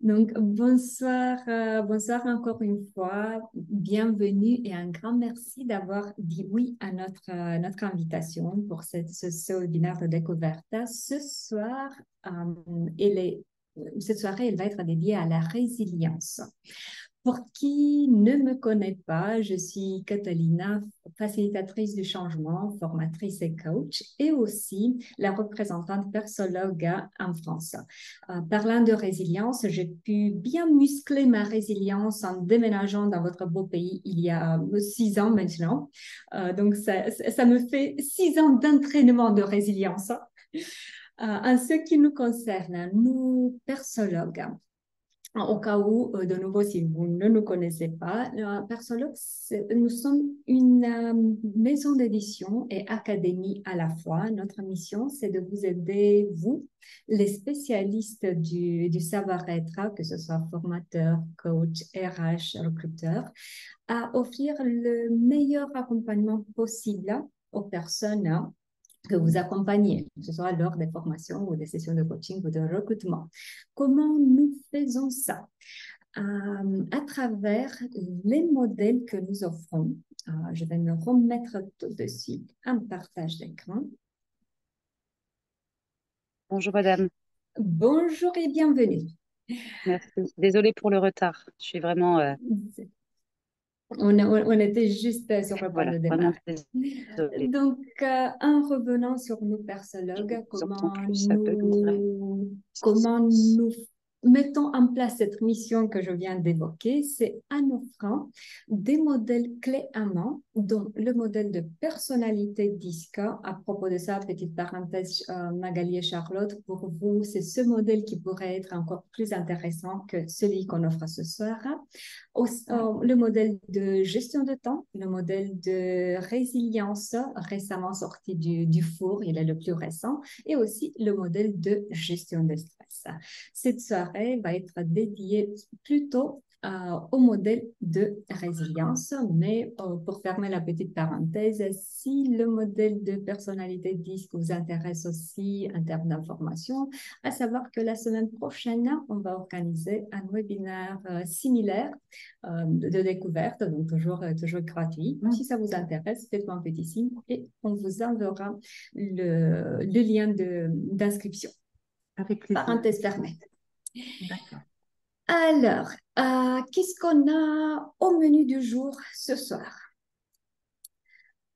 Donc, bonsoir, bonsoir encore une fois. Bienvenue et un grand merci d'avoir dit oui à notre invitation pour ce webinaire de découverte. Ce soir, cette soirée, elle va être dédiée à la résilience. Pour qui ne me connaît pas, je suis Catalina, facilitatrice du changement, formatrice et coach, et aussi la représentante persologue en France. Parlant de résilience, j'ai pu bien muscler ma résilience en déménageant dans votre beau pays il y a 6 ans maintenant. Donc, ça me fait 6 ans d'entraînement de résilience. En ce qui nous concerne, nous, persologues, au cas où, de nouveau, si vous ne nous connaissez pas, Persologue, nous sommes une maison d'édition et académie à la fois. Notre mission, c'est de vous aider, vous, les spécialistes du savoir-être, que ce soit formateur, coach, RH, recruteur, à offrir le meilleur accompagnement possible aux personnes que vous accompagnez, que ce soit lors des formations ou des sessions de coaching ou de recrutement. Comment nous faisons ça? À travers les modèles que nous offrons. Je vais me remettre tout de suite un partage d'écran. Bonjour madame, Bonjour et bienvenue. merci. Désolée pour le retard. Je suis vraiment, On était juste sur le point voilà, de vraiment démarrer. désolée. Donc, en revenant sur nous, Je persologues, vous entends plus, ça bug vraiment. comment nous mettons en place cette mission que je viens d'évoquer, c'est en offrant des modèles clés en main, dont le modèle de personnalité DISCA. À propos de ça, petite parenthèse, Magali et Charlotte, pour vous, c'est ce modèle qui pourrait être encore plus intéressant que celui qu'on offre ce soir. Le modèle de gestion de temps, le modèle de résilience récemment sorti du four, il est le plus récent, et aussi le modèle de gestion de stress. Cette soirée va être dédiée plutôt au modèle de résilience, mais pour fermer la petite parenthèse, si le modèle de personnalité DISC vous intéresse aussi en termes d'information, à savoir que la semaine prochaine, on va organiser un webinaire similaire de découverte, donc toujours gratuit. Si ça vous intéresse, faites-moi un petit signe et on vous enverra le lien d'inscription. Avec plaisir. Parenthèse fermée. D'accord. Alors, qu'est-ce qu'on a au menu du jour ce soir?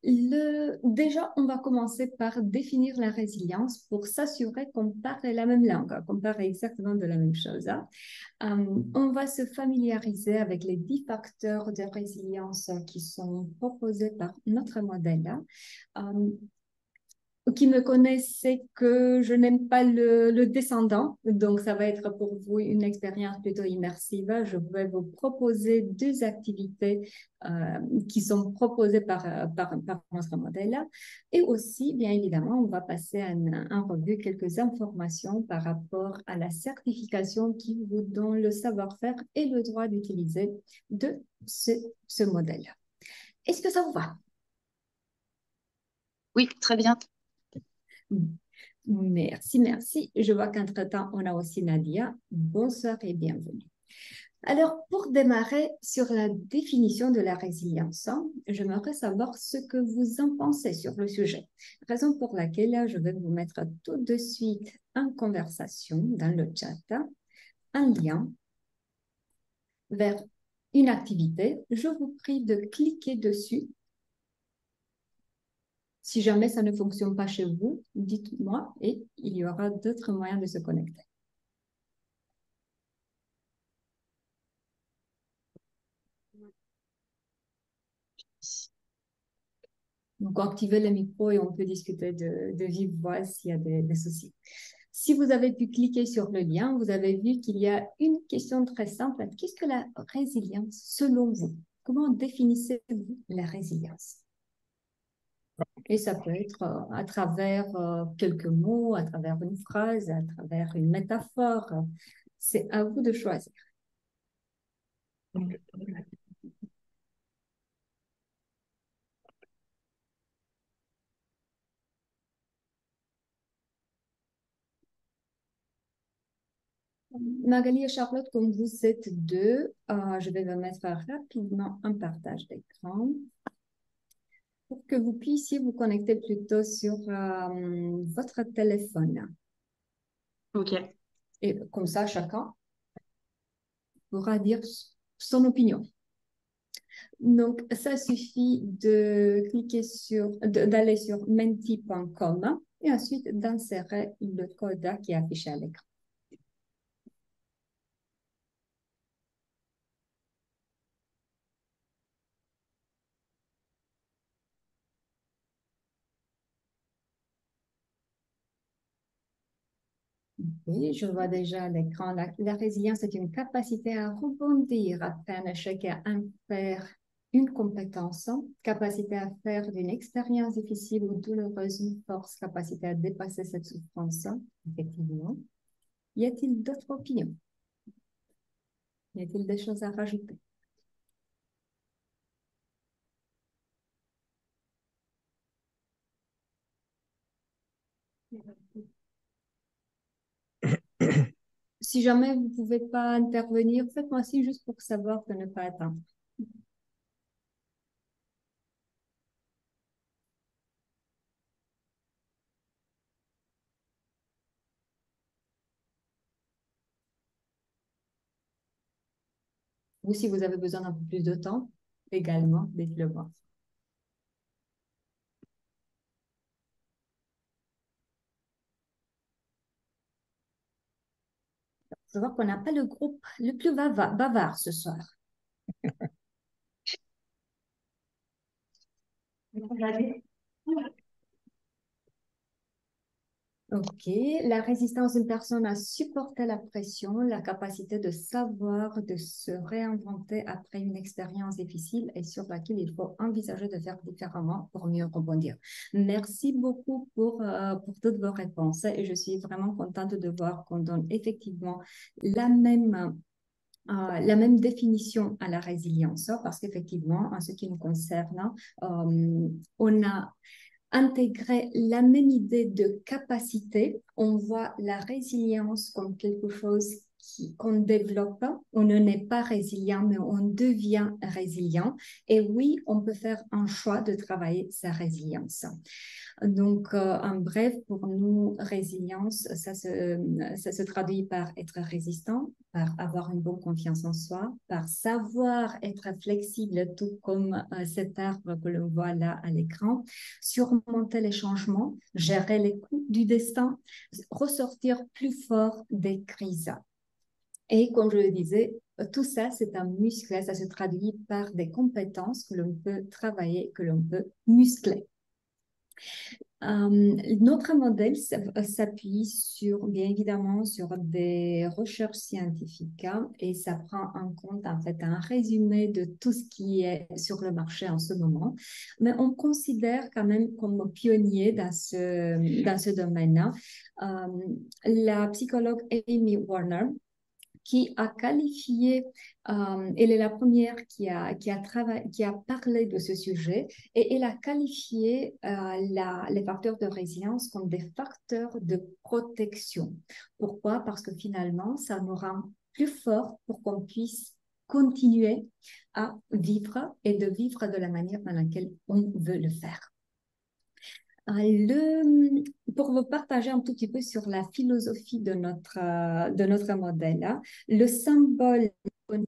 Déjà, on va commencer par définir la résilience pour s'assurer qu'on parle la même langue, qu'on parle exactement de la même chose. On va se familiariser avec les 10 facteurs de résilience qui sont proposés par notre modèle. Euh, qui me connaissent sait que je n'aime pas le descendant, donc ça va être pour vous une expérience plutôt immersive. Je vais vous proposer 2 activités qui sont proposées par notre modèle. Et aussi, bien évidemment, on va passer en revue quelques informations par rapport à la certification qui vous donne le savoir-faire et le droit d'utiliser de ce modèle. Est-ce que ça vous va? Oui, très bien. Merci, merci. Je vois qu'entre-temps, on a aussi Nadia. Bonsoir et bienvenue. Alors, pour démarrer sur la définition de la résilience, j'aimerais savoir ce que vous en pensez sur le sujet. Raison pour laquelle je vais vous mettre tout de suite en conversation dans le chat un lien vers une activité. Je vous prie de cliquer dessus. Si jamais ça ne fonctionne pas chez vous, dites-moi et il y aura d'autres moyens de se connecter. Donc, activez le micro et on peut discuter de vive voix s'il y a des soucis. Si vous avez pu cliquer sur le lien, vous avez vu qu'il y a une question très simple. Qu'est-ce que la résilience selon vous? Comment définissez-vous la résilience? Et ça peut être à travers quelques mots, à travers une phrase, à travers une métaphore. C'est à vous de choisir. Magali et Charlotte, comme vous êtes deux, je vais vous mettre rapidement un partage d'écran pour que vous puissiez vous connecter plutôt sur votre téléphone. Ok. Et comme ça, chacun pourra dire son opinion. Donc, ça suffit de cliquer d'aller sur menti.com et ensuite d'insérer le code qui est affiché à l'écran. Oui, je vois déjà à l'écran. La résilience est une capacité à rebondir après un échec et à en faire une compétence, capacité à faire d'une expérience difficile ou douloureuse une force, capacité à dépasser cette souffrance, effectivement. Y a-t-il d'autres opinions? Y a-t-il des choses à rajouter? Si jamais vous ne pouvez pas intervenir, faites-moi signe juste pour savoir que ne pas attendre. Ou si vous avez besoin d'un peu plus de temps, également, dites-le moi. Je vois qu'on n'a pas le groupe le plus bavard ce soir. Ok, la résistance d'une personne à supporter la pression, la capacité de savoir, de se réinventer après une expérience difficile et sur laquelle il faut envisager de faire différemment pour mieux rebondir. Merci beaucoup pour toutes vos réponses et je suis vraiment contente de voir qu'on donne effectivement la même définition à la résilience, parce qu'effectivement, en ce qui nous concerne, on a intégré la même idée de capacité. On voit la résilience comme quelque chose qu'on développe. On ne n'est pas résilient, mais on devient résilient. Et oui, on peut faire un choix de travailler sa résilience. Donc, en bref, pour nous, résilience, ça se traduit par être résistant, par avoir une bonne confiance en soi, par savoir être flexible, tout comme cet arbre que l'on voit là à l'écran, surmonter les changements, gérer les coups du destin, ressortir plus fort des crises. Et comme je le disais, tout ça, c'est un muscle, ça se traduit par des compétences que l'on peut travailler, que l'on peut muscler. Notre modèle s'appuie bien évidemment sur des recherches scientifiques et ça prend en compte en fait un résumé de tout ce qui est sur le marché en ce moment. Mais on considère quand même comme pionnier dans ce domaine la psychologue Amy Warner qui a qualifié, elle est la première qui a parlé de ce sujet et elle a qualifié les facteurs de résilience comme des facteurs de protection. Pourquoi? Parce que finalement, ça nous rend plus forts pour qu'on puisse continuer à vivre et de vivre de la manière dans laquelle on veut le faire. Pour vous partager un tout petit peu sur la philosophie de notre modèle, le symbole qu'on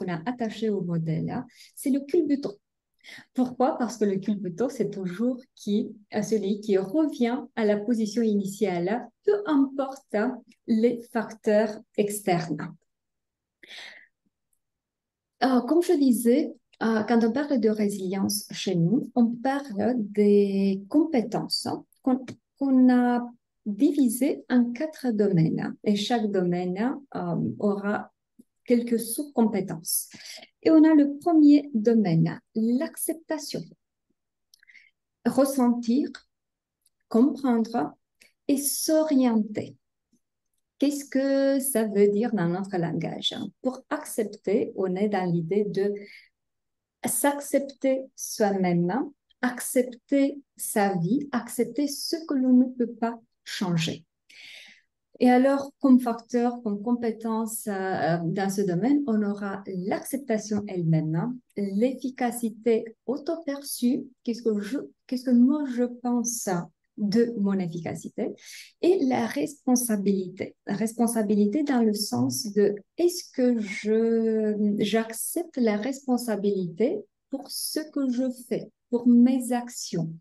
a attaché au modèle, c'est le culbuto. Pourquoi? Parce que le culbuto, c'est toujours celui qui revient à la position initiale, peu importe les facteurs externes. Comme je disais, quand on parle de résilience chez nous, on parle des compétences qu'on a divisées en 4 domaines et chaque domaine aura quelques sous-compétences. Et on a le premier domaine, l'acceptation, ressentir, comprendre et s'orienter. Qu'est-ce que ça veut dire dans notre langage? Pour accepter, on est dans l'idée de s'accepter soi-même, accepter sa vie, accepter ce que l'on ne peut pas changer. Et alors, comme facteur, comme compétence dans ce domaine, on aura l'acceptation elle-même, hein, l'efficacité auto-perçue, qu'est-ce que moi je pense de mon efficacité, et la responsabilité. La responsabilité dans le sens de est-ce que j'accepte la responsabilité pour ce que je fais, pour mes actions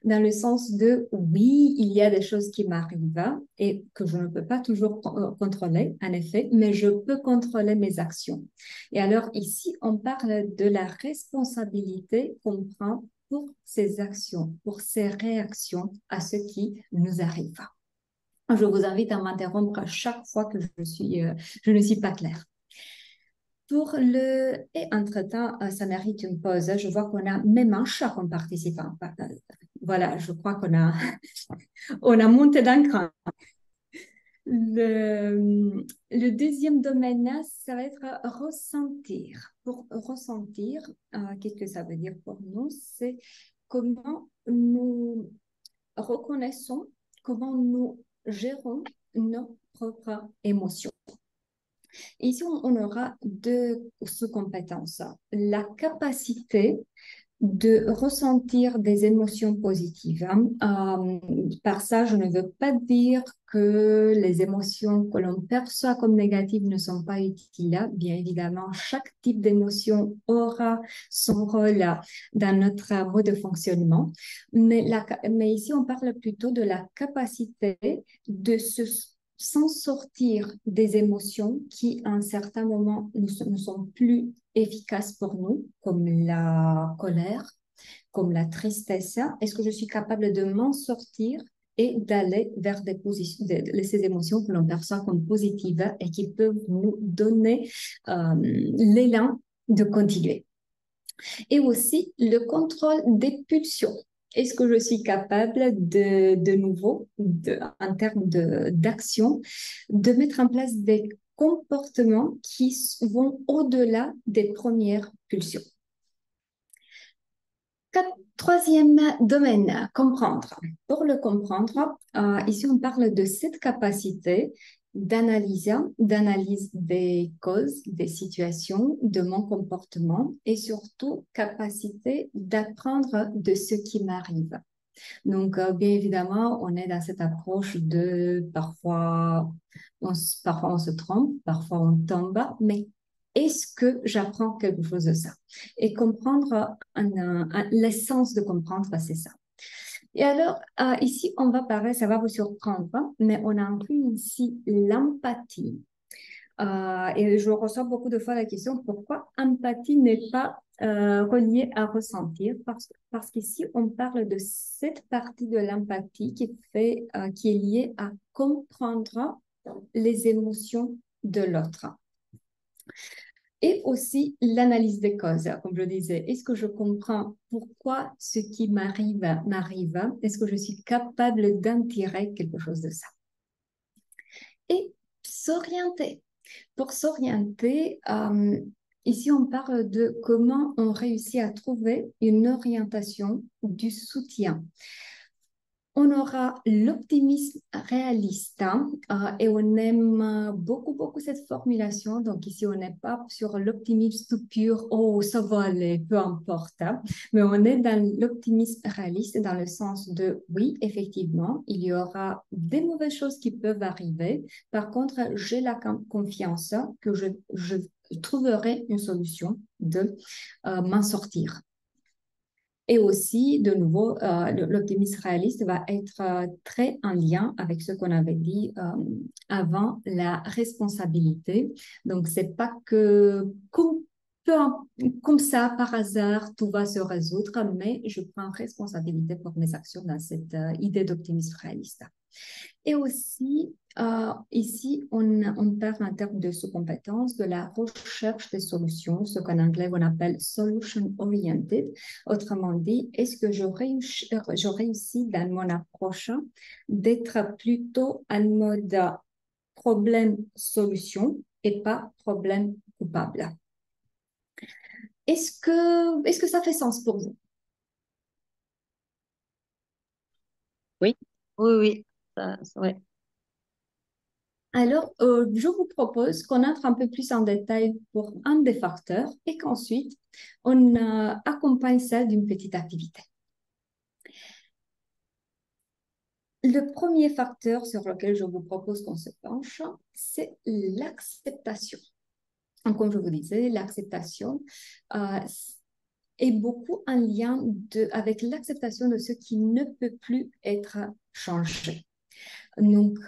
dans le sens de oui, il y a des choses qui m'arrivent et que je ne peux pas toujours contrôler, en effet, mais je peux contrôler mes actions. Et alors ici, on parle de la responsabilité qu'on prend pour ces actions, pour ces réactions à ce qui nous arrive. Je vous invite à m'interrompre à chaque fois que je ne suis pas claire. Et entre-temps, ça mérite une pause. Je vois qu'on a même un chat comme participant. Voilà, je crois on a monté d'un cran. Le deuxième domaine, ça va être ressentir. Pour ressentir, qu'est-ce que ça veut dire pour nous? C'est comment nous reconnaissons, comment nous gérons nos propres émotions. Ici, on aura deux sous-compétences. La capacité de ressentir des émotions positives, hein. Par ça, je ne veux pas dire que les émotions que l'on perçoit comme négatives ne sont pas utiles. Bien évidemment, chaque type d'émotion aura son rôle dans notre mode de fonctionnement. Mais ici, on parle plutôt de la capacité de s'en sortir des émotions qui, à un certain moment, ne sont plus efficaces pour nous, comme la colère, comme la tristesse. Est-ce que je suis capable de m'en sortir et d'aller vers ces émotions que l'on perçoit comme positives et qui peuvent nous donner l'élan de continuer. Et aussi le contrôle des pulsions. Est-ce que je suis capable de nouveau, en termes d'action, de mettre en place des comportements qui vont au-delà des premières pulsions? Troisième domaine, comprendre. Pour le comprendre, ici on parle de cette capacité d'analyse des causes, des situations, de mon comportement et surtout capacité d'apprendre de ce qui m'arrive. Donc, bien évidemment, on est dans cette approche de parfois on se trompe, parfois on tombe, mais est-ce que j'apprends quelque chose de ça? Et comprendre, l'essence de comprendre, c'est ça. Et alors, ici, on va parler, ça va vous surprendre, hein, mais on a inclus ici l'empathie. Et je reçois beaucoup de fois la question pourquoi empathie n'est pas reliée à ressentir parce qu'ici on parle de cette partie de l'empathie qui est liée à comprendre les émotions de l'autre. Et aussi l'analyse des causes, comme je disais. Est-ce que je comprends pourquoi ce qui m'arrive m'arrive? Est-ce que je suis capable d'en tirer quelque chose de ça? Et s'orienter. Pour s'orienter, ici on parle de comment on réussit à trouver une orientation du soutien. On aura l'optimisme réaliste, hein, et on aime beaucoup, beaucoup cette formulation. Donc ici, on n'est pas sur l'optimisme tout pur, oh, ça va aller, peu importe, hein. Mais on est dans l'optimisme réaliste dans le sens de, oui, effectivement, il y aura des mauvaises choses qui peuvent arriver. Par contre, j'ai la confiance que je trouverai une solution de m'en sortir. Et aussi, de nouveau, l'optimisme réaliste va être très en lien avec ce qu'on avait dit avant, la responsabilité. Donc, c'est pas que comme ça, par hasard, tout va se résoudre, mais je prends responsabilité pour mes actions dans cette idée d'optimisme réaliste. Et aussi, ici, on parle en termes de sous-compétences de la recherche des solutions, ce qu'en anglais on appelle solution oriented. Autrement dit, est-ce que je réussis dans mon approche d'être plutôt en mode problème-solution et pas problème-coupable? Est-ce que ça fait sens pour vous? Oui, Oui, oui. ouais. Alors, je vous propose qu'on entre un peu plus en détail pour un des facteurs et qu'ensuite, on accompagne ça d'une petite activité. Le premier facteur sur lequel je vous propose qu'on se penche, c'est l'acceptation. Comme je vous disais, l'acceptation euh, est beaucoup en lien avec l'acceptation de ce qui ne peut plus être changé. Donc,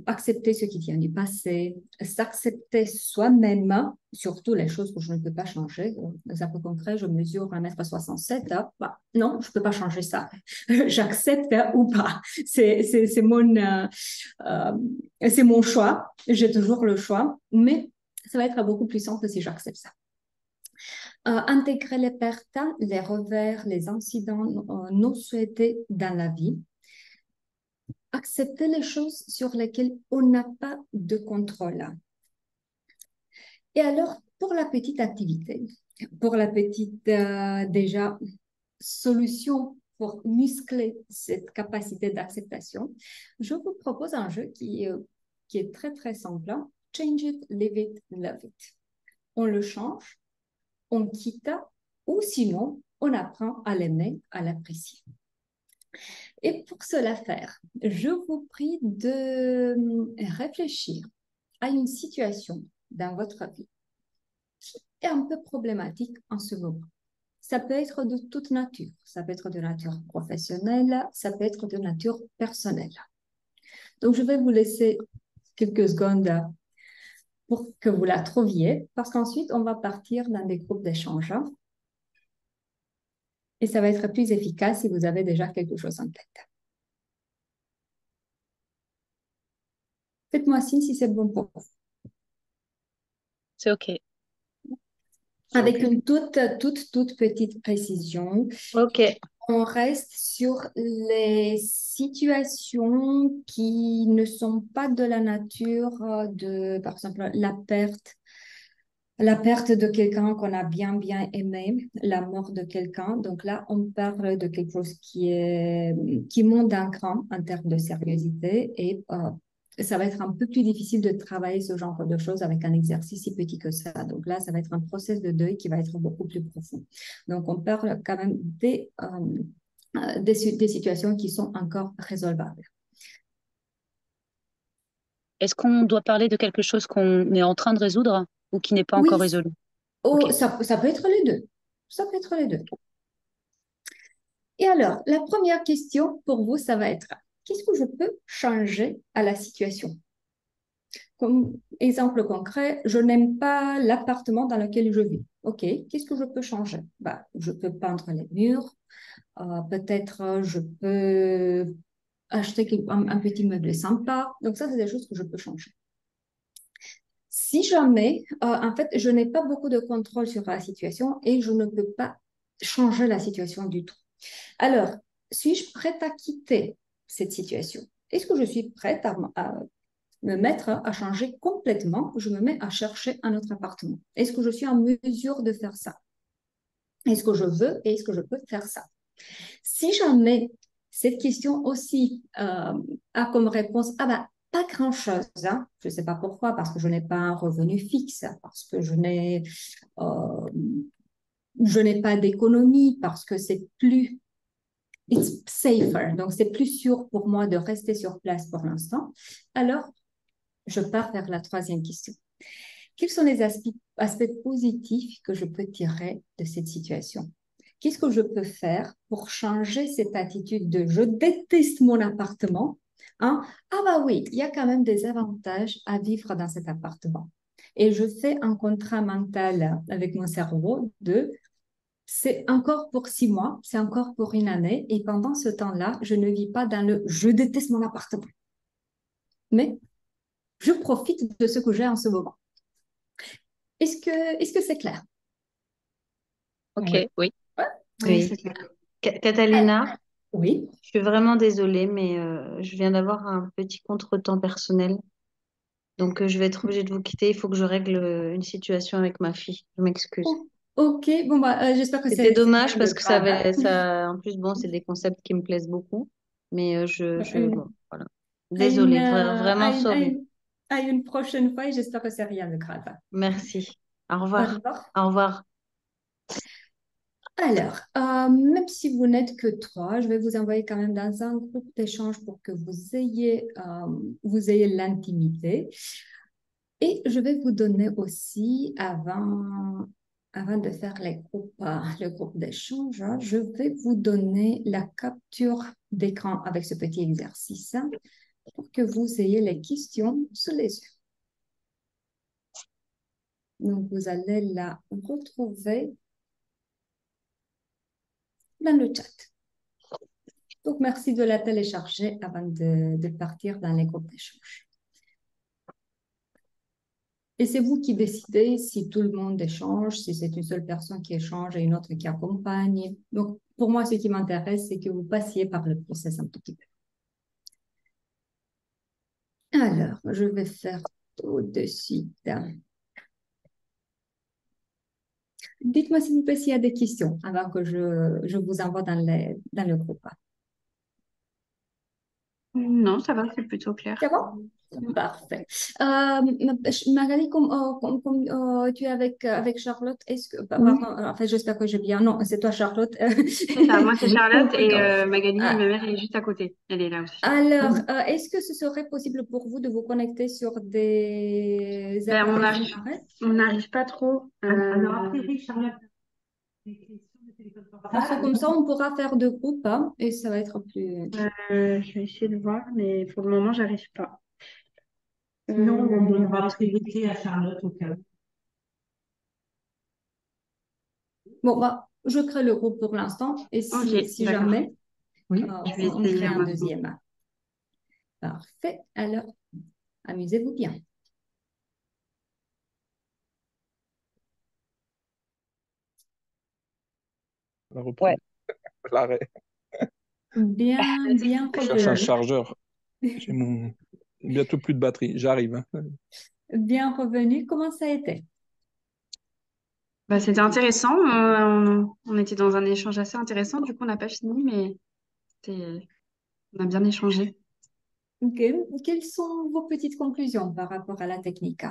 accepter ce qui vient du passé, s'accepter soi-même, surtout les choses que je ne peux pas changer. Exemple concret, je mesure 1,67 m. Bah, non, je ne peux pas changer ça. J'accepte ou pas. Euh, c'est mon choix. J'ai toujours le choix. Mais ça va être beaucoup plus simple si j'accepte ça. Intégrer les pertes, les revers, les incidents non souhaités dans la vie. Accepter les choses sur lesquelles on n'a pas de contrôle. Et alors, pour la petite activité, pour la petite déjà solution pour muscler cette capacité d'acceptation, je vous propose un jeu qui est très très simple. Change it, leave it, love it. On le change, on quitte ou sinon on apprend à l'aimer, à l'apprécier. Et pour cela faire, je vous prie de réfléchir à une situation dans votre vie qui est un peu problématique en ce moment. Ça peut être de toute nature, ça peut être de nature professionnelle, ça peut être de nature personnelle. Donc, je vais vous laisser quelques secondes pour que vous la trouviez, parce qu'ensuite, on va partir dans des groupes d'échange. Et ça va être plus efficace si vous avez déjà quelque chose en tête. Faites-moi signe si c'est bon pour vous. C'est OK. Avec une toute petite précision. OK. On reste sur les situations qui ne sont pas de la nature de, par exemple, la perte de quelqu'un qu'on a bien aimé, la mort de quelqu'un. Donc là, on parle de quelque chose qui monte d'un cran en termes de sérieuxité et ça va être un peu plus difficile de travailler ce genre de choses avec un exercice si petit que ça. Donc là, ça va être un process de deuil qui va être beaucoup plus profond. Donc on parle quand même des situations qui sont encore résolvables. Est-ce qu'on doit parler de quelque chose qu'on est en train de résoudre ou qui n'est pas encore Oui, résolu? oh, OK. ça peut être les deux. Ça peut être les deux. Et alors, la première question pour vous, ça va être, qu'est-ce que je peux changer à la situation? Comme exemple concret, je n'aime pas l'appartement dans lequel je vis. OK, qu'est-ce que je peux changer? Bah, je peux peindre les murs, peut-être je peux acheter un petit meuble sympa. Donc ça, c'est des choses que je peux changer. Si jamais, en fait, je n'ai pas beaucoup de contrôle sur la situation et je ne peux pas changer la situation du tout. Alors, suis-je prête à quitter cette situation? Est-ce que je suis prête à me mettre à changer complètement? Je me mets à chercher un autre appartement. Est-ce que je suis en mesure de faire ça? Est-ce que je veux et est-ce que je peux faire ça? Si jamais cette question aussi a comme réponse, ah bah, pas grand-chose, hein. Je ne sais pas pourquoi, parce que je n'ai pas un revenu fixe, parce que euh, je n'ai pas d'économie, parce que c'est plus it's safer, donc c'est plus sûr pour moi de rester sur place pour l'instant. Alors, je pars vers la troisième question. Quels sont les aspects positifs que je peux tirer de cette situation? Qu'est-ce que je peux faire pour changer cette attitude de je déteste mon appartement, hein? Ah bah oui, il y a quand même des avantages à vivre dans cet appartement. Et je fais un contrat mental avec mon cerveau de c'est encore pour 6 mois, c'est encore pour une année, et pendant ce temps-là, je ne vis pas dans le je déteste mon appartement, mais je profite de ce que j'ai en ce moment. Est-ce que c'est clair? OK, Oui, oui. Ouais. oui, Oui. c'est clair. Catalina, Oui. Je suis vraiment désolée, mais je viens d'avoir un petit contretemps personnel. Donc, je vais être obligée de vous quitter. Il faut que je règle une situation avec ma fille. Je m'excuse. Oh, ok, bon, bah, j'espère que C'était c'est dommage rien de parce que ça grave, hein. avait, en plus, bon, c'est des concepts qui me plaisent beaucoup. Mais bon, voilà. À une, Désolée, vraiment sorry. À une prochaine fois et j'espère que c'est rien de grave. Merci. Au Au revoir. revoir. Au revoir. Alors, même si vous n'êtes que trois, je vais vous envoyer quand même dans un groupe d'échange pour que vous ayez l'intimité. Et je vais vous donner aussi, avant de faire le groupe d'échange, hein, je vais vous donner la capture d'écran avec ce petit exercice hein, pour que vous ayez les questions sous les yeux. Donc, vous allez la retrouver dans le chat. Donc, merci de la télécharger avant de partir dans les groupes d'échange. Et c'est vous qui décidez si tout le monde échange, si c'est une seule personne qui échange et une autre qui accompagne. Donc, pour moi, ce qui m'intéresse, c'est que vous passiez par le process un tout petit peu. Alors, je vais faire tout de suite. Dites-moi s'il vous plaît s'il y a des questions avant que je vous envoie dans le groupe. Non, ça va, c'est plutôt C'est clair. bon? Parfait. Magali, tu es avec Charlotte, est-ce que, Oui, pardon, en fait, j'espère que j'ai bien. Non, c'est toi, Charlotte. c'est ça. Moi, c'est Charlotte et D'accord. Magali, ma Ah, mère, elle est juste à côté. Elle est là aussi. alors, est-ce que ce serait possible pour vous de vous connecter sur des Ben, écrans séparés? on n'arrive pas trop. Alors après, oui, Charlotte, des questions de téléphone Parce que portable. comme ça, on pourra faire deux groupes hein, et ça va être plus. Je vais essayer de voir, mais pour le moment, j'arrive pas. Sinon, on donnera priorité à Charlotte au cas où. Bon, bah, je crée le groupe pour l'instant et Ok, si d'accord. jamais, Oui. Je vais on crée essayer un maintenant. deuxième. Parfait. Alors, amusez-vous bien. La reprise. Ouais. L'arrêt. Bien, bien Je cherche un revenu. chargeur. J'ai bientôt plus de batterie. J'arrive. Hein. Bien revenu. Comment ça a été? Bah, c'était Petit groupe. intéressant. On était dans un échange assez intéressant. Du coup, on n'a pas fini, mais on a bien échangé. Ok. Quelles sont vos petites conclusions par rapport à la technique?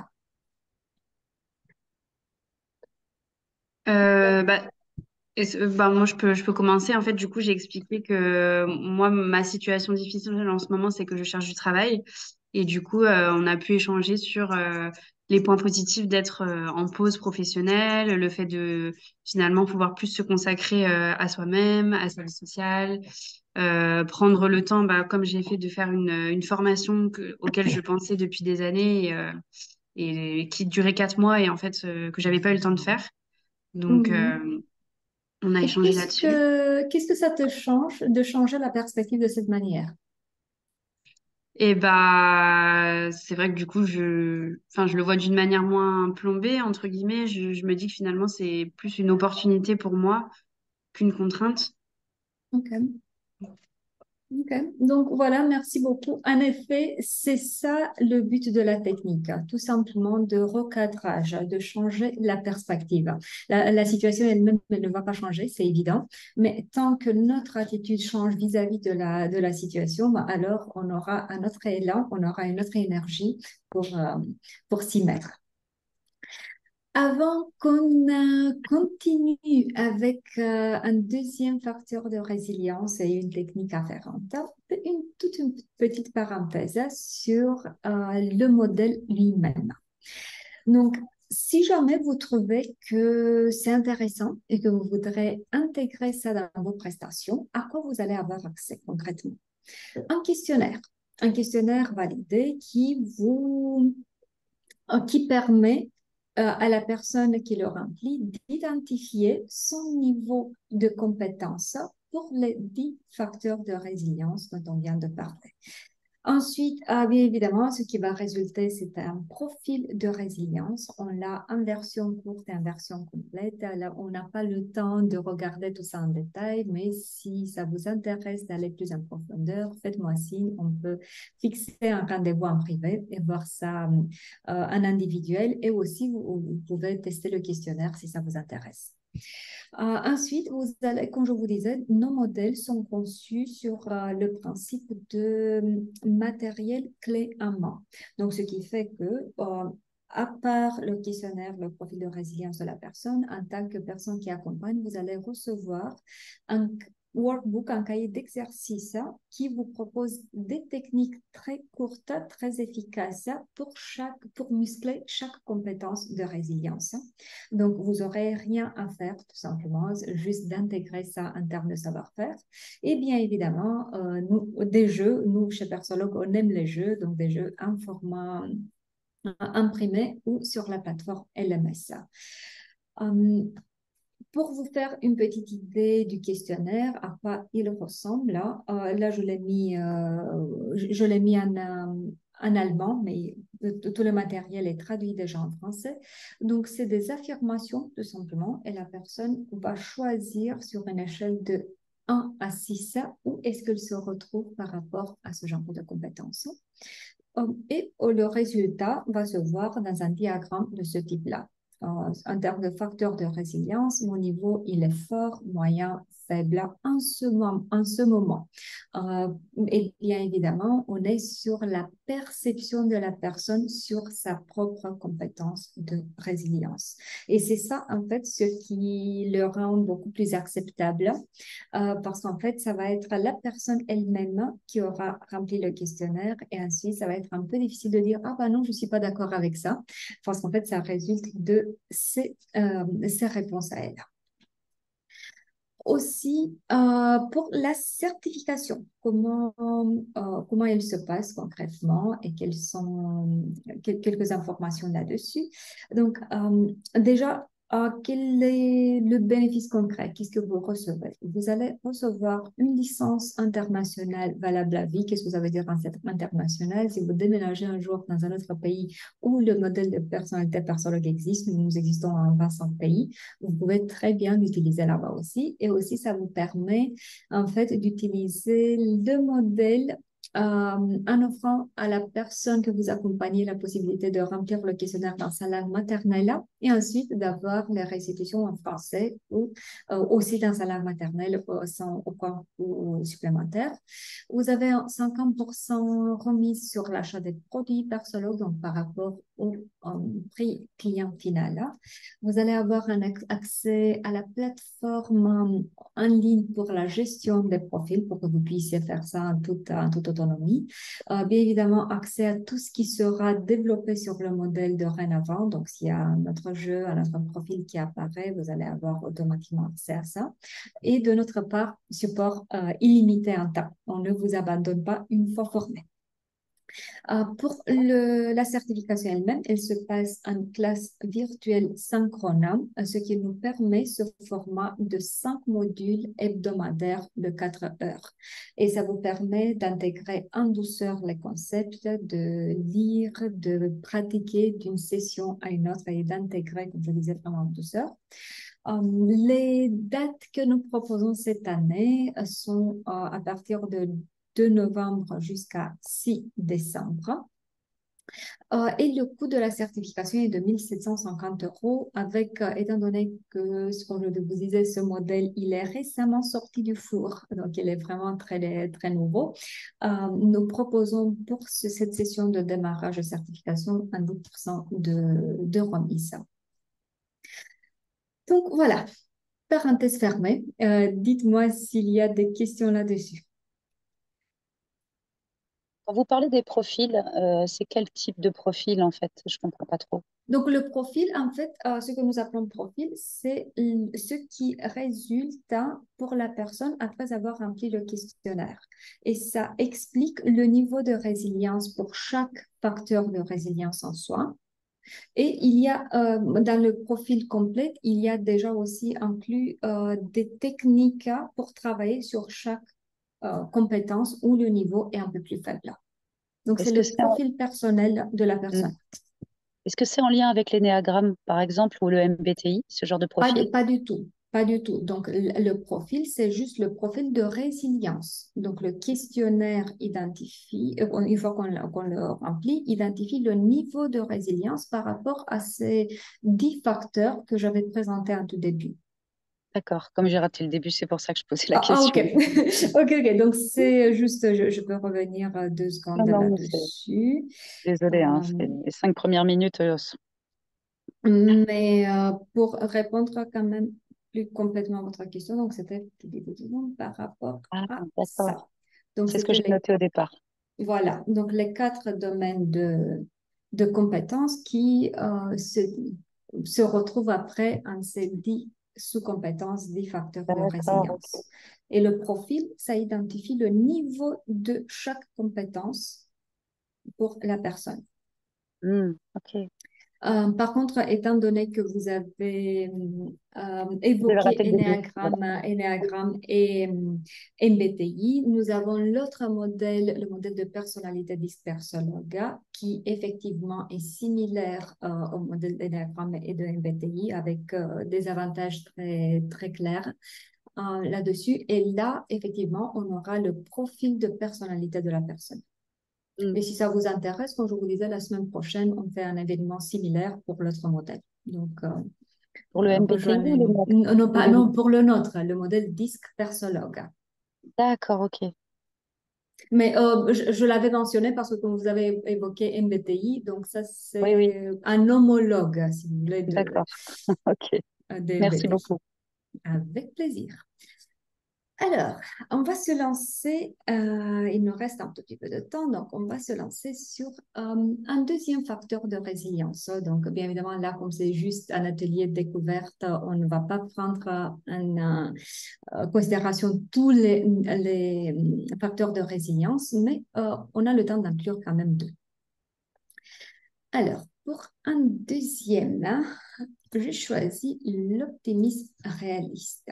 Bah, moi, je peux commencer. En fait, du coup, j'ai expliqué que moi, ma situation difficile en ce moment, c'est que je cherche du travail. Et du coup, on a pu échanger sur les points positifs d'être en pause professionnelle, le fait de finalement pouvoir plus se consacrer à soi-même, à sa vie sociale, prendre le temps, bah, comme j'ai fait, de faire une formation auquel je pensais depuis des années et qui durait 4 mois et en fait que j'avais pas eu le temps de faire. Donc, Mhm. on a Et échangé là-dessus. qu'est-ce que ça te change de changer la perspective de cette manière? Et bah, c'est vrai que du coup, je le vois d'une manière moins plombée, entre guillemets. Je me dis que finalement, c'est plus une opportunité pour moi qu'une contrainte. Ok. Ok. Donc voilà, merci beaucoup. En effet, c'est ça le but de la technique, hein, tout simplement de recadrage, de changer la perspective. La situation elle-même, elle ne va pas changer, c'est évident, mais tant que notre attitude change vis-à-vis de la situation, bah, alors on aura un autre élan, on aura une autre énergie pour s'y mettre. Avant qu'on continue avec un deuxième facteur de résilience et une technique afférente, toute une petite parenthèse sur le modèle lui-même. Donc, si jamais vous trouvez que c'est intéressant et que vous voudrez intégrer ça dans vos prestations, à quoi vous allez avoir accès concrètement? Un questionnaire. Un questionnaire validé qui permet à la personne qui le remplit d'identifier son niveau de compétence pour les 10 facteurs de résilience dont on vient de parler. Ensuite, bien évidemment, ce qui va résulter, c'est un profil de résilience. On l'a en version courte et en version complète. Là, on n'a pas le temps de regarder tout ça en détail, mais si ça vous intéresse d'aller plus en profondeur, faites-moi signe. On peut fixer un rendez-vous en privé et voir ça en individuel. Et aussi, vous pouvez tester le questionnaire si ça vous intéresse. Ensuite, vous allez, comme je vous disais, nos modèles sont conçus sur le principe de matériel clé en main. Donc, ce qui fait que, à part le questionnaire, le profil de résilience de la personne, en tant que personne qui accompagne, vous allez recevoir un workbook, un cahier d'exercice qui vous propose des techniques très courtes, très efficaces pour muscler chaque compétence de résilience. Donc, vous n'aurez rien à faire, tout simplement, juste d'intégrer ça en termes de savoir-faire. Et bien évidemment, des jeux, nous, chez Persologue, on aime les jeux, donc des jeux en format imprimé ou sur la plateforme LMS. Pour vous faire une petite idée du questionnaire, à quoi il ressemble, là je l'ai mis en allemand, mais tout le matériel est traduit déjà en français. Donc, c'est des affirmations, tout simplement, et la personne va choisir sur une échelle de 1 à 6 où est-ce qu'elle se retrouve par rapport à ce genre de compétences. Et le résultat va se voir dans un diagramme de ce type-là. En termes de facteurs de résilience, mon niveau, il est fort, moyen, faible en ce moment. Et bien évidemment, on est sur la perception de la personne sur sa propre compétence de résilience. Et c'est ça, en fait, ce qui le rend beaucoup plus acceptable, parce qu'en fait, ça va être la personne elle-même qui aura rempli le questionnaire et ensuite, ça va être un peu difficile de dire, ah ben non, je ne suis pas d'accord avec ça, parce qu'en fait, ça résulte de ces réponses à elle. Aussi, pour la certification, comment elle se passe concrètement et quelles sont quelques informations là-dessus. Donc, déjà, quel est le bénéfice concret? Qu'est-ce que vous recevez? Vous allez recevoir une licence internationale valable à vie. Qu'est-ce que ça veut dire international? Si vous déménagez un jour dans un autre pays où le modèle de personnalité Persologue existe, nous existons en 25 pays, vous pouvez très bien l'utiliser là-bas aussi. Et aussi, ça vous permet en fait d'utiliser le modèle en offrant à la personne que vous accompagnez la possibilité de remplir le questionnaire dans sa langue maternelle et ensuite d'avoir les restitutions en français ou aussi dans sa langue maternelle sans aucun coût supplémentaire. Vous avez 50% remise sur l'achat des produits Persologue, donc par rapport au prix client final. Vous allez avoir un accès à la plateforme en ligne pour la gestion des profils pour que vous puissiez faire ça en toute autonomie. Bien évidemment, accès à tout ce qui sera développé sur le modèle dorénavant. Donc, s'il y a notre jeu, un autre profil qui apparaît, vous allez avoir automatiquement accès à ça. Et de notre part, support illimité en temps. On ne vous abandonne pas une fois formé. Pour la certification elle-même, elle se passe en classe virtuelle synchrone, ce qui nous permet ce format de 5 modules hebdomadaires de 4 heures. Et ça vous permet d'intégrer en douceur les concepts, de lire, de pratiquer d'une session à une autre et d'intégrer, comme je disais, vraiment en douceur. Les dates que nous proposons cette année sont à partir de 2 novembre jusqu'à 6 décembre. Et le coût de la certification est de 1 750 € avec, étant donné que, ce que je vous disais, ce modèle, il est récemment sorti du four, donc il est vraiment très, très nouveau. Nous proposons pour cette session de démarrage de certification un 10% de remise. Donc voilà, parenthèse fermée. Dites-moi s'il y a des questions là-dessus. Quand vous parlez des profils, c'est quel type de profil en fait? Je ne comprends pas trop. Donc, le profil, en fait, ce que nous appelons profil, c'est ce qui résulte pour la personne après avoir rempli le questionnaire. Et ça explique le niveau de résilience pour chaque facteur de résilience en soi. Et il y a, dans le profil complet, il y a déjà aussi inclus des techniques pour travailler sur chaque compétence où le niveau est un peu plus faible. Donc, c'est le profil personnel de la personne. Est-ce que c'est en lien avec l'énéagramme, par exemple, ou le MBTI, ce genre de profil? Pas du tout. Pas du tout. Donc, le profil, c'est juste le profil de résilience. Donc, le questionnaire identifie, une fois qu'on le remplit, identifie le niveau de résilience par rapport à ces 10 facteurs que j'avais présentés en tout début. D'accord. Comme j'ai raté le début, c'est pour ça que je posais la Ok. question. Ok. Donc, c'est juste, je peux revenir 2 secondes Non, mais c'est... là-dessus. Désolée, hein, Euh, les 5 premières minutes. mais pour répondre quand même plus complètement à votre question, donc c'était par rapport Ah, à ça. d'accord. Donc, C'est ce que c'était j'ai noté au départ. voilà, donc les 4 domaines de compétences qui se retrouvent après en ces 10 sous-compétences, 10 facteurs de D'accord, ok. résilience. Et le profil, ça identifie le niveau de chaque compétence pour la personne. Ok. Par contre, étant donné que vous avez J'avais évoqué raté le début. Voilà. Ennéagramme et MBTI, nous avons l'autre modèle, le modèle de personnalité Dispersologa, qui effectivement est similaire au modèle d'Ennéagramme et de MBTI avec des avantages très, très clairs là-dessus. Et là, effectivement, on aura le profil de personnalité de la personne. Mm. Et si ça vous intéresse, comme je vous disais, la semaine prochaine, on fait un événement similaire pour l'autre modèle. Donc, Pour le MBTI ou le rejoignez-nous. NOC? Non, Ou pas, les deux? non, pour le nôtre, le modèle disque persologue. D'accord, ok. Mais je l'avais mentionné parce que comme vous avez évoqué MBTI, donc ça, Oui, oui. c'est un homologue, si vous voulez, D'accord. Ok. de Merci MBTI. beaucoup. Avec plaisir. Alors, on va se lancer, il nous reste un tout petit peu de temps, donc on va se lancer sur un deuxième facteur de résilience. Donc, bien évidemment, là, comme c'est juste un atelier de découverte, on ne va pas prendre en considération tous les facteurs de résilience, mais on a le temps d'inclure quand même 2. Alors, pour un deuxième, j'ai choisi l'optimisme réaliste.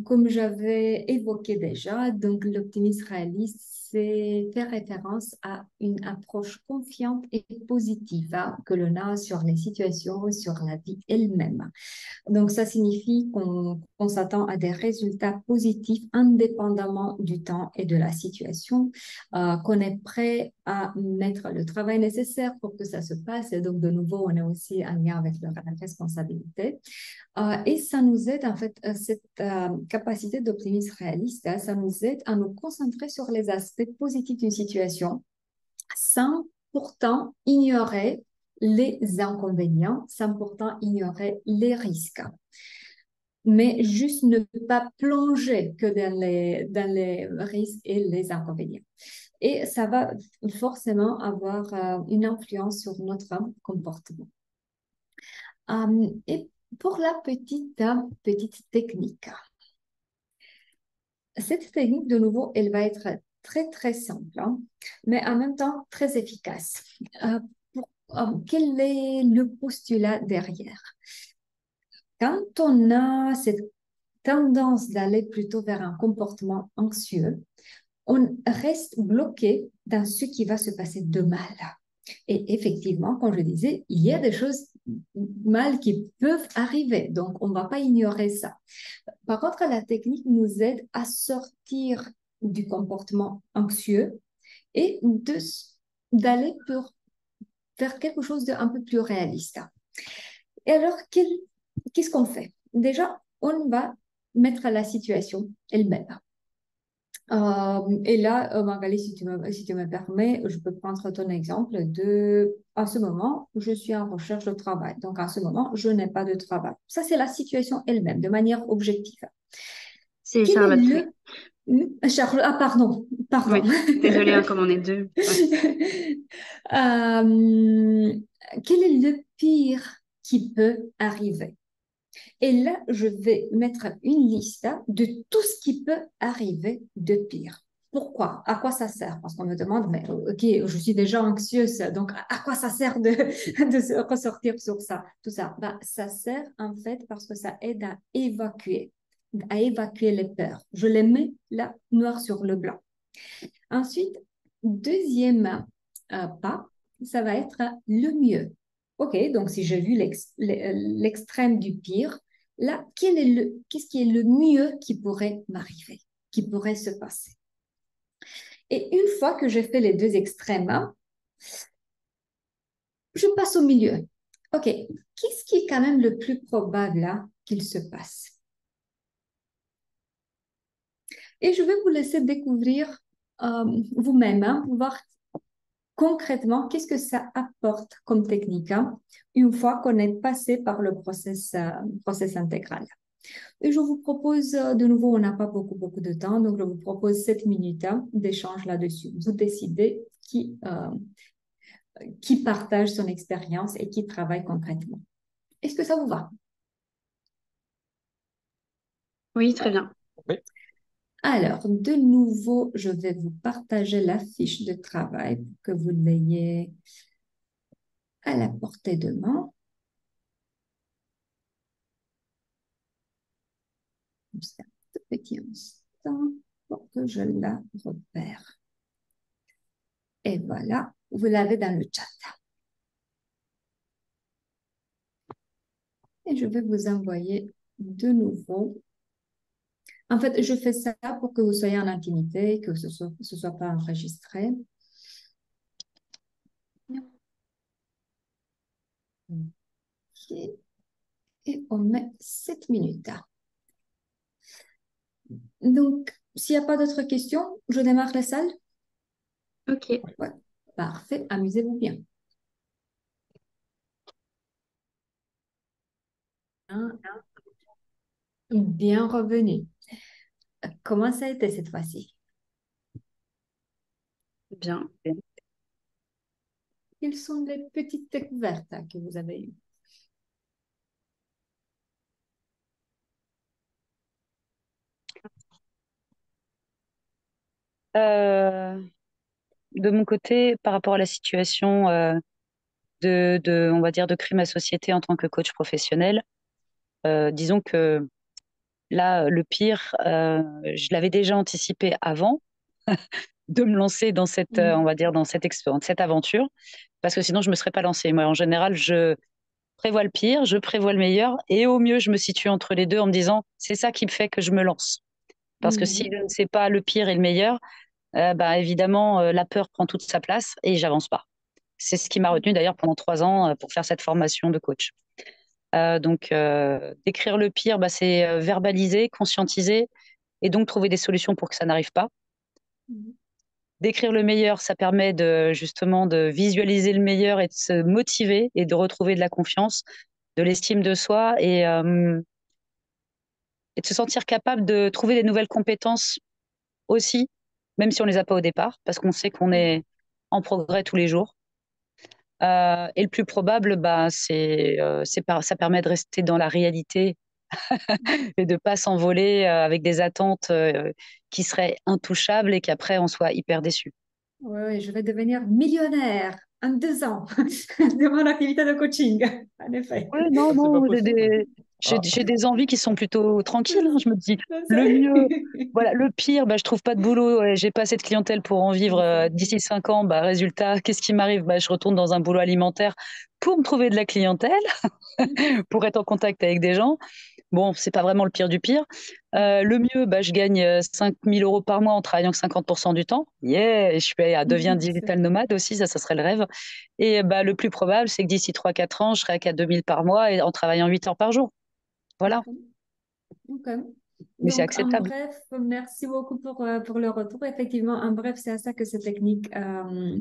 Comme j'avais évoqué déjà, donc l'optimisme réaliste, c'est faire référence à une approche confiante et positive que l'on a sur les situations, sur la vie elle-même. Donc, ça signifie qu'on s'attend à des résultats positifs indépendamment du temps et de la situation, qu'on est prêt à mettre le travail nécessaire pour que ça se passe. Et donc, de nouveau, on est aussi en lien avec la responsabilité. Et ça nous aide, en fait, cette capacité d'optimisme réaliste, ça nous aide à nous concentrer sur les aspects positifs d'une situation sans pourtant ignorer les inconvénients, sans pourtant ignorer les risques. Mais juste ne pas plonger que dans les risques et les inconvénients. Et ça va forcément avoir une influence sur notre comportement. Et pour la petite technique. Cette technique, de nouveau, elle va être très, très simple, hein, mais en même temps très efficace. Quel est le postulat derrière? Quand on a cette tendance d'aller plutôt vers un comportement anxieux, on reste bloqué dans ce qui va se passer de mal. Et effectivement, comme je disais, il y a des choses mal qui peuvent arriver, donc on ne va pas ignorer ça. Par contre, la technique nous aide à sortir du comportement anxieux et d'aller pour faire quelque chose d'un peu plus réaliste. Et alors, qu'est-ce qu'on fait? Déjà, on va mettre la situation elle-même. Et là, Magali, si tu me permets, je peux prendre ton exemple en ce moment, je suis en recherche de travail. Donc, en ce moment, je n'ai pas de travail. Ça, c'est la situation elle-même, de manière objective. C'est Quel Charlotte. est Charlotte, ah, pardon. Oui, désolée, hein, comme on est deux. Ouais. Quel est le pire qui peut arriver? Et là, je vais mettre une liste de tout ce qui peut arriver de pire. Pourquoi? À quoi ça sert? Parce qu'on me demande, mais ok, je suis déjà anxieuse, donc à quoi ça sert de se ressortir sur ça, tout ça? Bah, ça sert en fait parce que ça aide à évacuer les peurs. Je les mets là, noir sur le blanc. Ensuite, deuxième pas, ça va être le mieux. Ok, donc si j'ai vu l'extrême du pire, là, qu'est-ce qui est le mieux qui pourrait m'arriver, qui pourrait se passer? Et une fois que j'ai fait les deux extrêmes, je passe au milieu. OK, qu'est-ce qui est quand même le plus probable là qu'il se passe? Et je vais vous laisser découvrir vous-même, hein, voir concrètement qu'est-ce que ça apporte comme technique hein, une fois qu'on est passé par le process intégral. Et je vous propose, de nouveau, on n'a pas beaucoup de temps, donc je vous propose 7 minutes hein, d'échange là-dessus. Vous décidez qui partage son expérience et qui travaille concrètement. Est-ce que ça vous va? Oui, très bien. Oui. Alors, de nouveau, je vais vous partager la fiche de travail pour que vous l'ayez à la portée de main. Juste un tout petit instant pour que je la repère. Et voilà, vous l'avez dans le chat. Et je vais vous envoyer de nouveau. En fait, je fais ça pour que vous soyez en intimité, que ce soit pas enregistré. Ok. Et on met 7 minutes. Donc, s'il n'y a pas d'autres questions, je démarre la salle. Ok. Ouais. Parfait, amusez-vous bien. Hein, bien revenu. Comment ça a été cette fois-ci? Bien. Quelles sont les petites découvertes que vous avez eues? Euh, de mon côté, par rapport à la situation on va dire, de crime à société en tant que coach professionnel, disons que là, le pire, je l'avais déjà anticipé avant de me lancer dans cette, on va dire, dans cette aventure, parce que sinon, je me serais pas lancée. Moi, en général, je prévois le pire, je prévois le meilleur, et au mieux, je me situe entre les deux en me disant, c'est ça qui me fait que je me lance. Parce que si Mhm. je ne sais pas le pire et le meilleur, bah, évidemment, la peur prend toute sa place et j'avance pas. C'est ce qui m'a retenu d'ailleurs pendant 3 ans pour faire cette formation de coach. Décrire le pire, bah, c'est verbaliser, conscientiser et donc trouver des solutions pour que ça n'arrive pas. Mhm. Décrire le meilleur, ça permet justement de visualiser le meilleur et de se motiver et de retrouver de la confiance, de l'estime de soi et de se sentir capable de trouver des nouvelles compétences aussi, même si on les a pas au départ, parce qu'on sait qu'on Ouais. est en progrès tous les jours. Et le plus probable, bah, ça permet de rester dans la réalité et de pas s'envoler avec des attentes qui seraient intouchables et qu'après on soit hyper déçu. Ouais, je vais devenir millionnaire en 2 ans de mon activité de coaching, en effet. Oui, non, Ah, c'est pas non, possible. Ah, j'ai des envies qui sont plutôt tranquilles, hein. Je me dis, Je le mieux, sais. voilà, le pire, bah, je trouve pas de boulot, ouais, j'ai pas assez de clientèle pour en vivre Je sais. d'ici 5 ans. Bah, résultat, qu'est-ce qui m'arrive? Bah, je retourne dans un boulot alimentaire pour me trouver de la clientèle, pour être en contact avec des gens. Bon, c'est pas vraiment le pire du pire. Le mieux, bah, je gagne 5 000 euros par mois en travaillant que 50% du temps. Yeah, et je suis à deviens digital nomade aussi, ça serait le rêve. Et bah, le plus probable, c'est que d'ici 3 4 ans, je serai à 2 000 par mois et en travaillant 8 heures par jour. Voilà, Ok. Ok. mais c'est Donc, en acceptable. bref, merci beaucoup pour le retour. Effectivement, en bref, c'est à ça que cette technique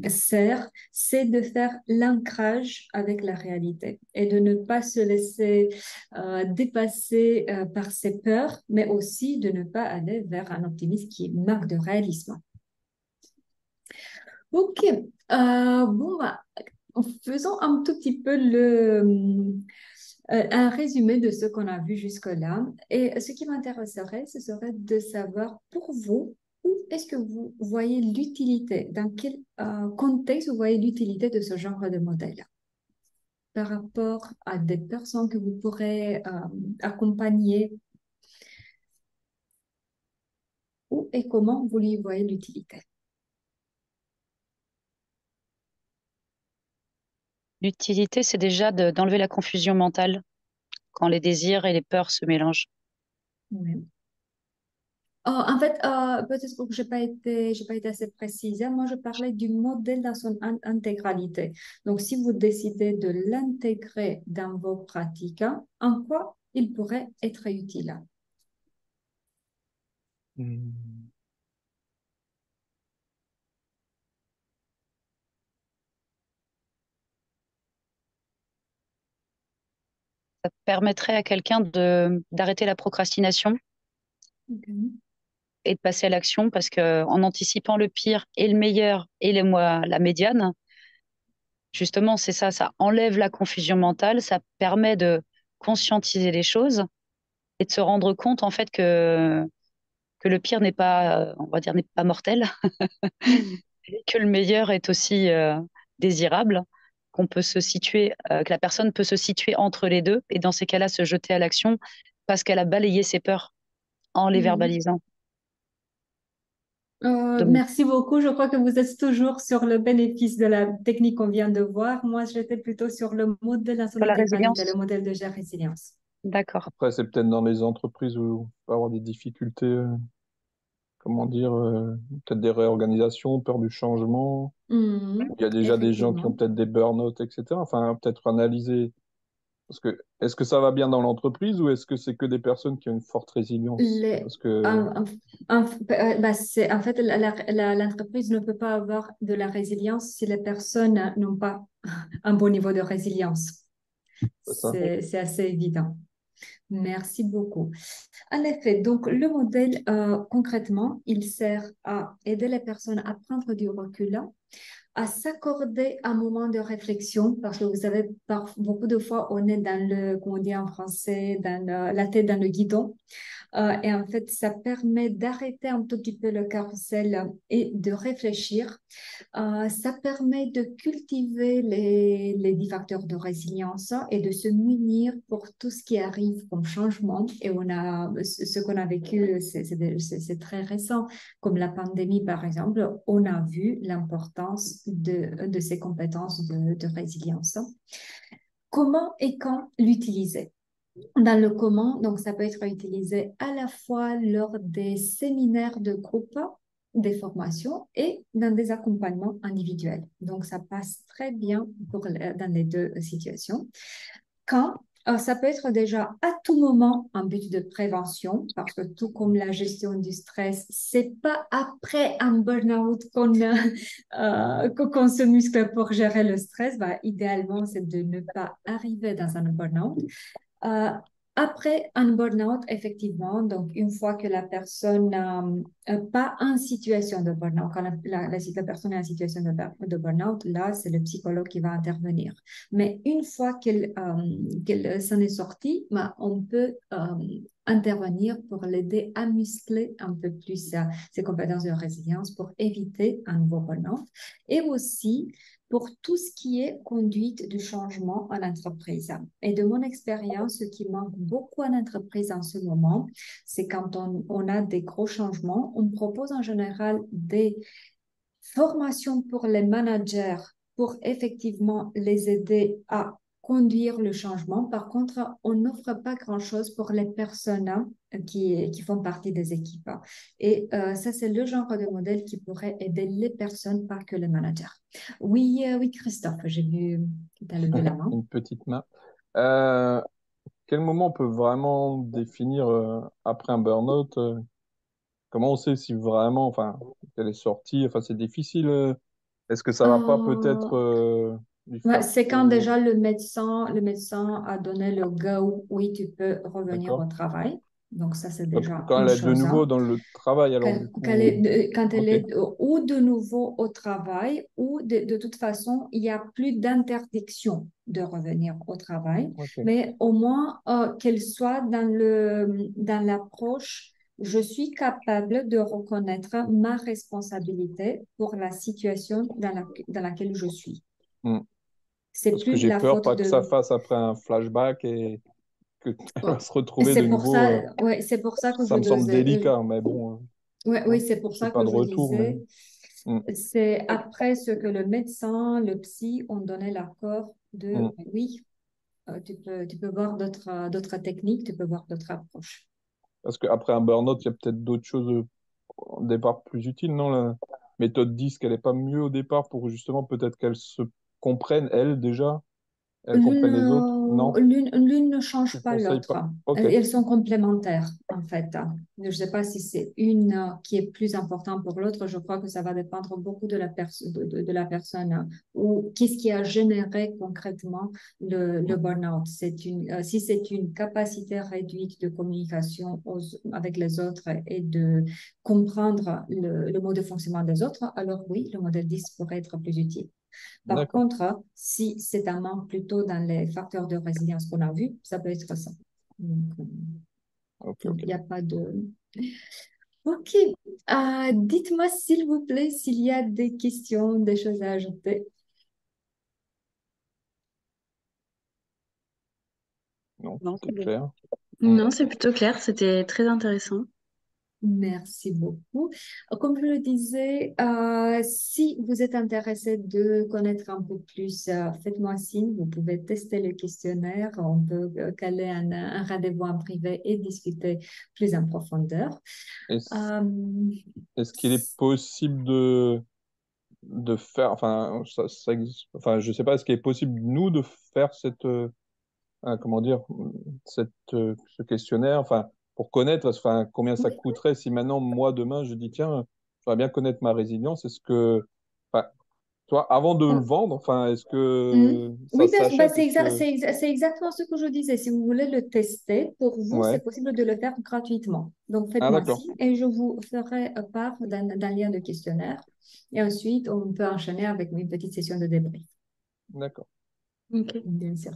sert, c'est de faire l'ancrage avec la réalité et de ne pas se laisser dépasser par ses peurs, mais aussi de ne pas aller vers un optimisme qui manque de réalisme. Ok, bon, bah, faisons un tout petit peu un résumé de ce qu'on a vu jusque-là. Et ce qui m'intéresserait, ce serait de savoir pour vous, où est-ce que vous voyez l'utilité, dans quel contexte vous voyez l'utilité de ce genre de modèle par rapport à des personnes que vous pourrez accompagner, où et comment vous lui voyez l'utilité. L'utilité, c'est déjà d'enlever la confusion mentale quand les désirs et les peurs se mélangent. Oui. En fait, peut-être que j'ai pas été assez précise. Moi, je parlais du modèle dans son intégralité. Donc, si vous décidez de l'intégrer dans vos pratiques, en quoi il pourrait être utile? Hmm. Ça permettrait à quelqu'un d'arrêter la procrastination Ok. et de passer à l'action parce que en anticipant le pire et le meilleur et la médiane, justement, c'est ça, ça enlève la confusion mentale, ça permet de conscientiser les choses et de se rendre compte en fait que le pire n'est pas, on va dire, n'est pas mortel, et que le meilleur est aussi désirable, qu'on peut se situer, que la personne peut se situer entre les deux et dans ces cas-là se jeter à l'action parce qu'elle a balayé ses peurs en les Mhm. verbalisant. Donc, Merci beaucoup. Je crois que vous êtes toujours sur le bénéfice de la technique qu'on vient de voir. Moi, j'étais plutôt sur le modèle dans son sur la intégralité, le résilience, modèle de résilience. d'accord. Après, c'est peut-être dans les entreprises où on peut avoir des difficultés, comment dire, peut-être des réorganisations, peur du changement. Mhm. Il y a déjà des gens qui ont Effectivement. peut-être des burn-out, etc. Enfin, peut-être analyser. Parce que, est-ce que ça va bien dans l'entreprise ou est-ce que c'est que des personnes qui ont une forte résilience? Les, Parce que, en, en fait, l'entreprise ne peut pas avoir de la résilience si les personnes n'ont pas un bon niveau de résilience. c'est ça. C'est assez évident. Merci beaucoup. En effet, donc le modèle, concrètement, il sert à aider les personnes à prendre du recul, à s'accorder un moment de réflexion, parce que vous savez, beaucoup de fois, on est dans le, comment on dit en français, la tête dans le guidon. Et en fait, ça permet d'arrêter un tout petit peu le carrousel et de réfléchir. Ça permet de cultiver les 10 facteurs de résilience et de se munir pour tout ce qui arrive comme changement. Et on a ce qu'on a vécu, c'est très récent, comme la pandémie par exemple. On a vu l'importance de ces compétences de résilience. Comment et quand l'utiliser? Dans le comment, donc ça peut être utilisé à la fois lors des séminaires de groupe, des formations et dans des accompagnements individuels. Donc ça passe très bien dans les deux situations. Quand ça peut être déjà à tout moment un but de prévention, parce que tout comme la gestion du stress, c'est pas après un burn-out qu'on se muscle pour gérer le stress. Bah, idéalement, c'est de ne pas arriver dans un burn-out. Euh, Après un burn-out, effectivement, donc une fois que la personne n'est pas en situation de burn-out, quand la personne est en situation de burn-out, là, c'est le psychologue qui va intervenir. Mais une fois qu'elle s'en est sortie, ben, on peut intervenir pour l'aider à muscler un peu plus ses compétences de résilience pour éviter un nouveau burn-out. Et aussi, pour tout ce qui est conduite du changement en entreprise. Et de mon expérience, ce qui manque beaucoup en entreprise en ce moment, c'est quand on a des gros changements, on propose en général des formations pour les managers pour effectivement les aider à conduire le changement. Par contre, on n'offre pas grand-chose pour les personnes qui font partie des équipes. Et ça, c'est le genre de modèle qui pourrait aider les personnes, pas que les managers. Oui, oui, Christophe, j'ai vu que tu as levé la main. une petite main. Euh, Quel moment on peut vraiment définir après un burn-out? Comment on sait si vraiment, enfin, qu'elle est sortie? Enfin, c'est difficile. Est-ce que ça va pas peut-être Euh, lui ouais, faire c'est quand trop... déjà le médecin a donné le go, oui, tu peux revenir au D'accord. travail. Donc ça, c'est Donc, déjà quand elle une est de chose, nouveau hein. dans le travail, alors du coup... Quand elle Ok, est ou de nouveau au travail ou de toute façon, il n'y a plus d'interdiction de revenir au travail, ok. mais au moins qu'elle soit dans l'approche, je suis capable de reconnaître ma responsabilité pour la situation dans laquelle je suis. Hmm. C'est Parce que plus j'ai la peur faute pas que ça de... fasse après un flashback et qu'elle va se Et retrouver c'est de pour nouveau... ça, ouais, c'est pour ça que je ça me semble disais, délicat, mais bon, ouais, oui, hein, c'est pour j'ai ça pas que de je retour, mais... disais, Hmm, c'est après ce que le médecin, le psy ont donné l'accord de hmm. oui, tu peux voir d'autres techniques, tu peux voir d'autres approches. Parce qu'après un burn-out, il y a peut-être d'autres choses au départ plus utiles, non? La méthode 10, qu'elle n'est pas mieux au départ pour justement peut-être qu'elles se comprennent, elles, déjà, elles comprennent les autres? Non? L'une ne Tu change pas conseilles l'autre. pas? Ok, Elles sont complémentaires, en fait. Je ne sais pas si c'est une qui est plus importante pour l'autre. Je crois que ça va dépendre beaucoup de de la personne ou qu'est-ce qui a généré concrètement le burn-out. Si c'est une capacité réduite de communication avec les autres et de comprendre le mode de fonctionnement des autres, alors oui, le modèle 10 pourrait être plus utile. Par d'accord. contre, si c'est un manque plutôt dans les facteurs de résilience qu'on a vus, ça peut être ça. Donc, Ok, il ok. n'y a pas de... Ok. Dites-moi s'il vous plaît s'il y a des questions, des choses à ajouter. Non, Non, tout c'est est bon. clair. Non, c'est plutôt clair, c'était très intéressant. Merci beaucoup. Comme je le disais, si vous êtes intéressé de connaître un peu plus, faites-moi signe. Vous pouvez tester le questionnaire. On peut caler un rendez-vous en privé et discuter plus en profondeur. Est-ce, Euh, est-ce qu'il est possible de faire, enfin, enfin, je sais pas, est-ce qu'il est possible, nous, de faire comment dire, ce questionnaire, enfin, pour connaître, enfin, combien ça oui, coûterait si maintenant, moi, demain, je dis, tiens, j'aimerais bien connaître ma résilience, est-ce que, enfin, toi, avant de le oui. vendre, enfin, est-ce Hmm. que ça Oui, ben, s'achète, est-ce que, c'est exactement ce que je disais. Si vous voulez le tester, pour vous, c'est ouais, possible de le faire gratuitement. Donc, ah, faites-moi d'accord, signe et je vous ferai part d'un lien de questionnaire. Et ensuite, on peut enchaîner avec une petite session de débrief, d'accord. Ok. bien sûr.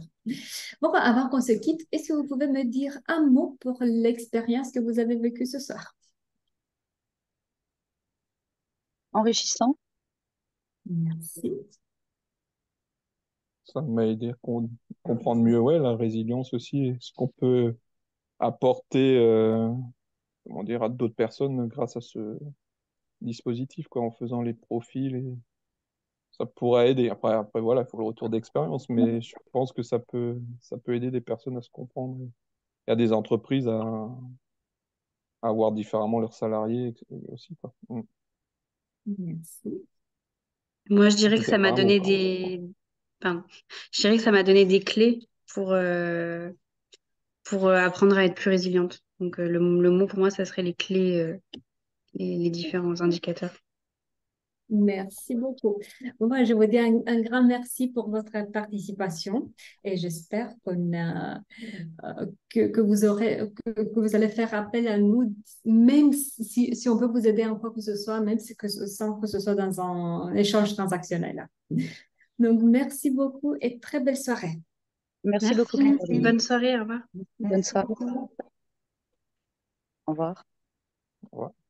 Bon, ben, avant qu'on se quitte, est-ce que vous pouvez me dire un mot pour l'expérience que vous avez vécue ce soir? Enrichissant. Merci. Ça m'a aidé à comprendre mieux, ouais, la résilience aussi, et ce qu'on peut apporter, comment dire, à d'autres personnes grâce à ce dispositif, quoi, en faisant les profils, et ça pourrait aider. Après voilà, il faut le retour d'expérience, mais je pense que ça peut aider des personnes à se comprendre. Il y a des entreprises à voir différemment leurs salariés aussi, quoi. Merci. Moi, je dirais que C'était ça m'a un mot, donné quoi. pardon. Je dirais que ça m'a donné des clés pour apprendre à être plus résiliente. Donc, le mot pour moi, ça serait les clés, les différents indicateurs. Merci beaucoup. Bon, moi, je vous dis un grand merci pour votre participation et j'espère que vous que vous allez faire appel à nous, même si on peut vous aider en quoi que ce soit, même sans que ce soit dans un échange transactionnel. Donc, merci beaucoup et très belle soirée. Merci beaucoup, Merci. Caroline. Bonne soirée. Au revoir. Bonne Merci soirée. beaucoup. Au revoir. Ouais.